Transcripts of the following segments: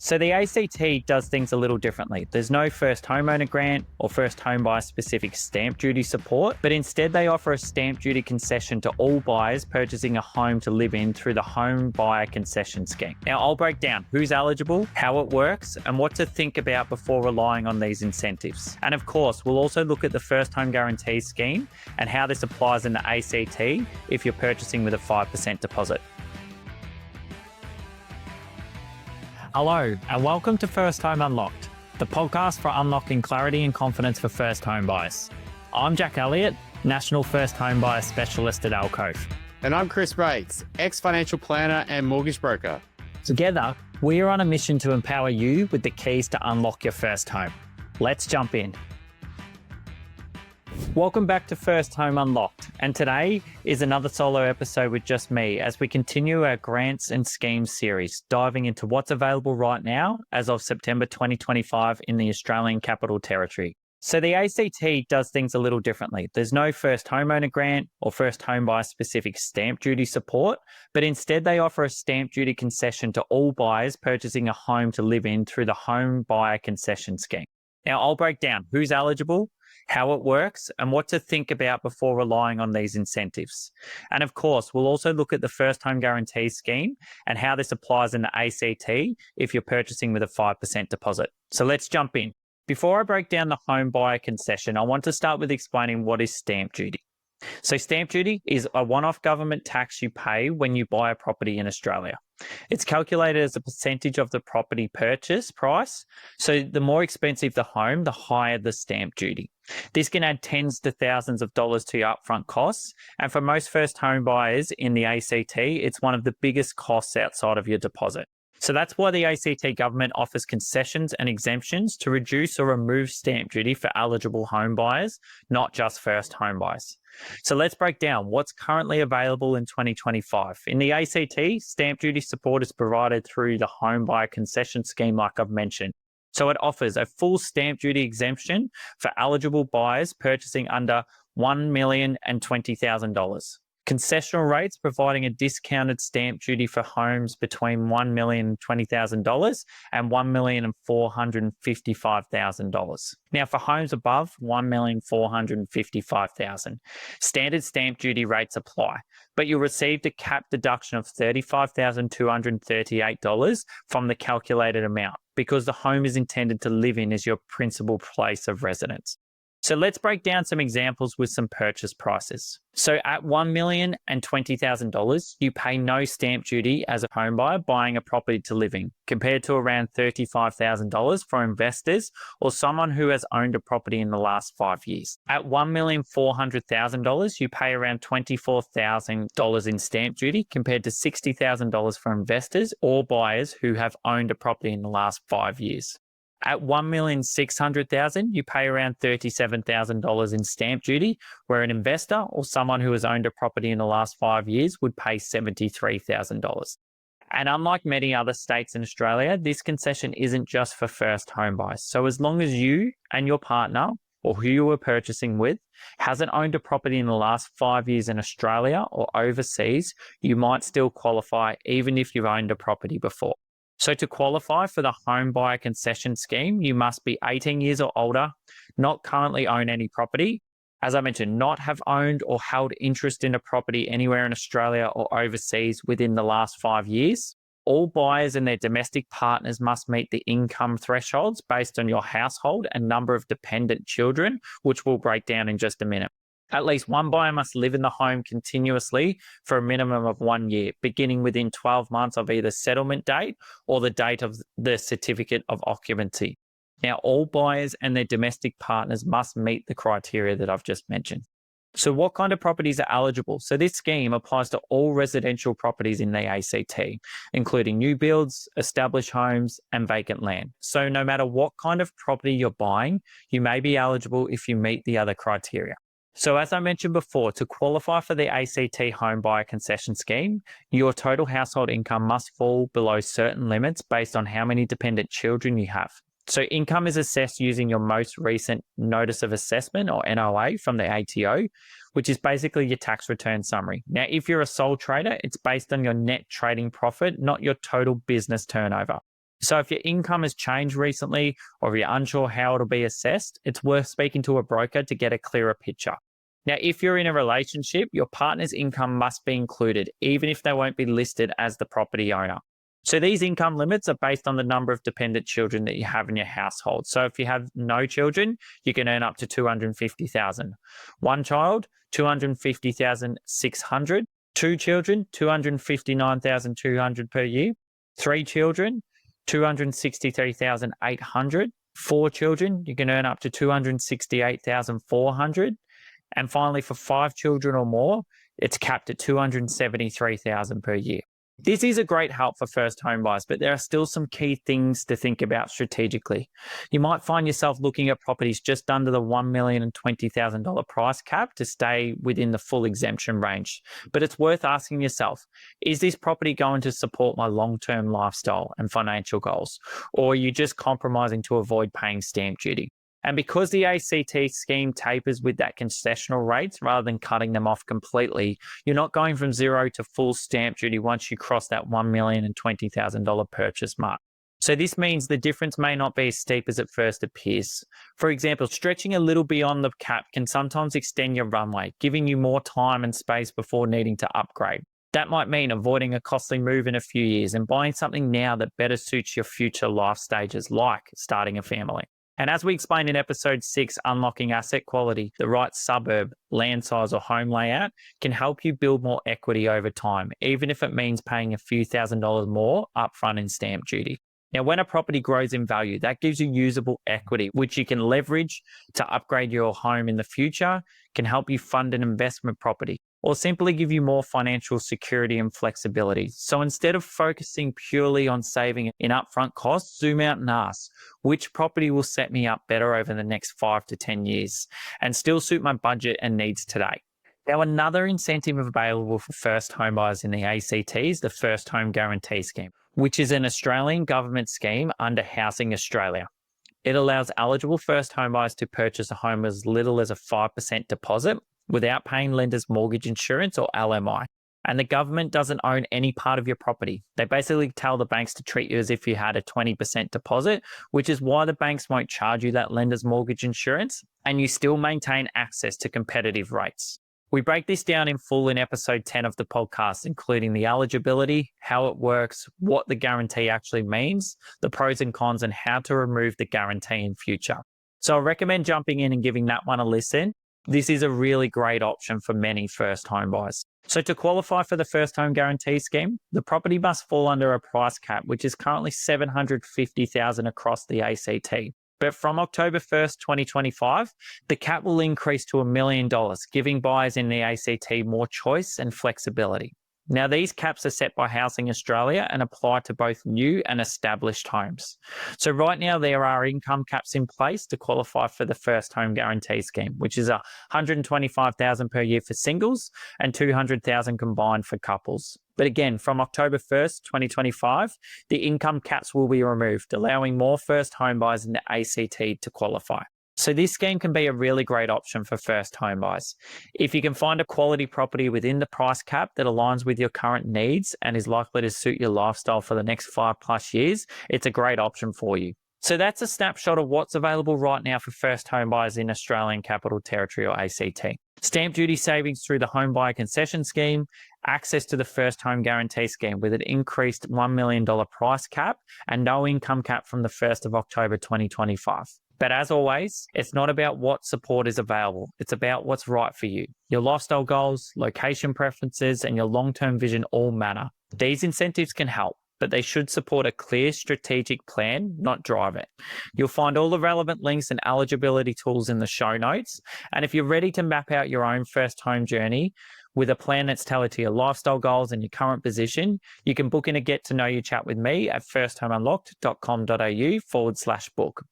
So the ACT does things a little differently. There's no first homeowner grant or first home buyer specific stamp duty support, but instead they offer a stamp duty concession to all buyers purchasing a home to live in through the Home Buyer Concession Scheme. Now I'll break down who's eligible, how it works, and what to think about before relying on these incentives. And of course, we'll also look at the first home guarantee scheme and how this applies in the ACT if you're purchasing with a 5% deposit. Hello, and welcome to First Home Unlocked, the podcast for unlocking clarity and confidence for first home buyers. I'm Jack Elliott, National First Home Buyer Specialist at Alcove. And I'm Chris Bates, ex-financial planner and mortgage broker. Together, we are on a mission to empower you with the keys to unlock your first home. Let's jump in. Welcome back to First Home Unlocked, and today is another solo episode with just me as we continue our grants and schemes series, diving into what's available right now as of September 2025 in the Australian Capital Territory. So the ACT does things a little differently. There's no first homeowner grant or first home buyer specific stamp duty support, but instead they offer a stamp duty concession to all buyers purchasing a home to live in through the Home Buyer Concession Scheme. Now I'll break down who's eligible, how it works, and what to think about before relying on these incentives. And of course, we'll also look at the first home guarantee scheme and how this applies in the ACT if you're purchasing with a 5% deposit. So let's jump in. Before I break down the home buyer concession, I want to start with explaining what is stamp duty. So stamp duty is a one-off government tax you pay when you buy a property in Australia. It's calculated as a percentage of the property purchase price. So the more expensive the home, the higher the stamp duty. This can add tens to thousands of dollars to your upfront costs. And for most first home buyers in the ACT, it's one of the biggest costs outside of your deposit. So that's why the ACT government offers concessions and exemptions to reduce or remove stamp duty for eligible home buyers, not just first home buyers. So let's break down what's currently available in 2025. In the ACT, stamp duty support is provided through the Home Buyer Concession Scheme, like I've mentioned. So it offers a full stamp duty exemption for eligible buyers purchasing under $1,020,000. Concessional rates providing a discounted stamp duty for homes between $1,020,000 and $1,455,000. Now, for homes above $1,455,000, standard stamp duty rates apply, but you'll receive a capped deduction of $35,238 from the calculated amount because the home is intended to live in as your principal place of residence. So let's break down some examples with some purchase prices. So at $1,020,000, you pay no stamp duty as a home buyer buying a property to live in, compared to around $35,000 for investors or someone who has owned a property in the last 5 years. At $1,400,000, you pay around $24,000 in stamp duty compared to $60,000 for investors or buyers who have owned a property in the last 5 years. At $1,600,000, you pay around $37,000 in stamp duty, where an investor or someone who has owned a property in the last 5 years would pay $73,000. And unlike many other states in Australia, this concession isn't just for first home buyers. So as long as you and your partner or who you were purchasing with hasn't owned a property in the last 5 years in Australia or overseas, you might still qualify even if you've owned a property before. So to qualify for the Home Buyer Concession Scheme, you must be 18 years or older, not currently own any property, as I mentioned, not have owned or held interest in a property anywhere in Australia or overseas within the last 5 years. All buyers and their domestic partners must meet the income thresholds based on your household and number of dependent children, which we'll break down in just a minute. At least one buyer must live in the home continuously for a minimum of 1 year, beginning within 12 months of either settlement date or the date of the certificate of occupancy. Now, all buyers and their domestic partners must meet the criteria that I've just mentioned. So what kind of properties are eligible? So this scheme applies to all residential properties in the ACT, including new builds, established homes, and vacant land. So no matter what kind of property you're buying, you may be eligible if you meet the other criteria. So as I mentioned before, to qualify for the ACT Home Buyer Concession Scheme, your total household income must fall below certain limits based on how many dependent children you have. So income is assessed using your most recent Notice of Assessment or NOA from the ATO, which is basically your tax return summary. Now, if you're a sole trader, it's based on your net trading profit, not your total business turnover. So if your income has changed recently or if you're unsure how it'll be assessed, it's worth speaking to a broker to get a clearer picture. Now, if you're in a relationship, your partner's income must be included, even if they won't be listed as the property owner. So these income limits are based on the number of dependent children that you have in your household. So if you have no children, you can earn up to $250,000. One child, $250,600. Two children, $259,200 per year. Three children, $263,800. Four children, you can earn up to $268,400. And finally, for five children or more, it's capped at $273,000 per year. This is a great help for first home buyers, but there are still some key things to think about strategically. You might find yourself looking at properties just under the $1,020,000 price cap to stay within the full exemption range. But it's worth asking yourself, is this property going to support my long-term lifestyle and financial goals? Or are you just compromising to avoid paying stamp duty? And because the ACT scheme tapers with that concessional rates rather than cutting them off completely, you're not going from zero to full stamp duty once you cross that $1,020,000 purchase mark. So this means the difference may not be as steep as it first appears. For example, stretching a little beyond the cap can sometimes extend your runway, giving you more time and space before needing to upgrade. That might mean avoiding a costly move in a few years and buying something now that better suits your future life stages, like starting a family. And as we explained in episode 6, Unlocking Asset Quality, the right suburb, land size or home layout can help you build more equity over time, even if it means paying a few $1,000s more upfront in stamp duty. Now, when a property grows in value, that gives you usable equity, which you can leverage to upgrade your home in the future, can help you fund an investment property, or simply give you more financial security and flexibility. So instead of focusing purely on saving in upfront costs, zoom out and ask, which property will set me up better over the next 5 to 10 years and still suit my budget and needs today? Now, another incentive available for first home buyers in the ACT is the First Home Guarantee Scheme, which is an Australian government scheme under Housing Australia. It allows eligible first home buyers to purchase a home as little as a 5% deposit without paying lenders' mortgage insurance or LMI. And the government doesn't own any part of your property. They basically tell the banks to treat you as if you had a 20% deposit, which is why the banks won't charge you that lender's mortgage insurance, and you still maintain access to competitive rates. We break this down in full in episode 10 of the podcast, including the eligibility, how it works, what the guarantee actually means, the pros and cons, and how to remove the guarantee in future. So I recommend jumping in and giving that one a listen. This is a really great option for many first home buyers. So to qualify for the First Home Guarantee Scheme, the property must fall under a price cap, which is currently $750,000 across the ACT. But from October 1st, 2025, the cap will increase to $1 million, giving buyers in the ACT more choice and flexibility. Now, these caps are set by Housing Australia and apply to both new and established homes. So right now, there are income caps in place to qualify for the First Home Guarantee Scheme, which is $125,000 per year for singles and $200,000 combined for couples. But again, from October 1st, 2025, the income caps will be removed, allowing more first home buyers in the ACT to qualify. So this scheme can be a really great option for first home buyers. If you can find a quality property within the price cap that aligns with your current needs and is likely to suit your lifestyle for the next 5+ years, it's a great option for you. So that's a snapshot of what's available right now for first home buyers in Australian Capital Territory or ACT. Stamp duty savings through the Home Buyer Concession Scheme, access to the First Home Guarantee Scheme with an increased $1 million price cap and no income cap from the 1st of October 2025. But as always, it's not about what support is available. It's about what's right for you. Your lifestyle goals, location preferences, and your long-term vision all matter. These incentives can help, but they should support a clear strategic plan, not drive it. You'll find all the relevant links and eligibility tools in the show notes. And if you're ready to map out your own first home journey with a plan that's tailored to your lifestyle goals and your current position, you can book in a get-to-know-you chat with me at firsthomeunlocked.com.au/book.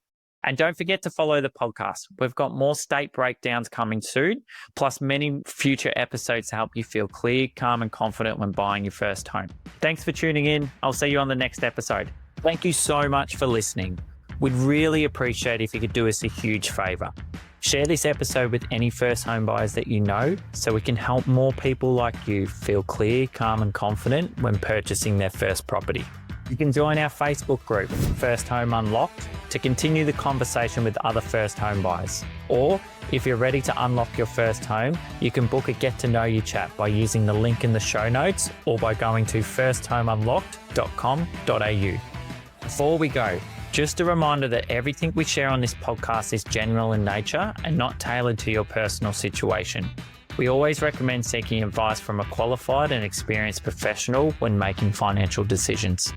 And don't forget to follow the podcast. We've got more state breakdowns coming soon, plus many future episodes to help you feel clear, calm, and confident when buying your first home. Thanks for tuning in. I'll see you on the next episode. Thank you so much for listening. We'd really appreciate if you could do us a huge favor. Share this episode with any first home buyers that you know so we can help more people like you feel clear, calm, and confident when purchasing their first property. You can join our Facebook group, First Home Unlocked, to continue the conversation with other first home buyers. Or if you're ready to unlock your first home, you can book a get to know you chat by using the link in the show notes or by going to firsthomeunlocked.com.au. Before we go, just a reminder that everything we share on this podcast is general in nature and not tailored to your personal situation. We always recommend seeking advice from a qualified and experienced professional when making financial decisions.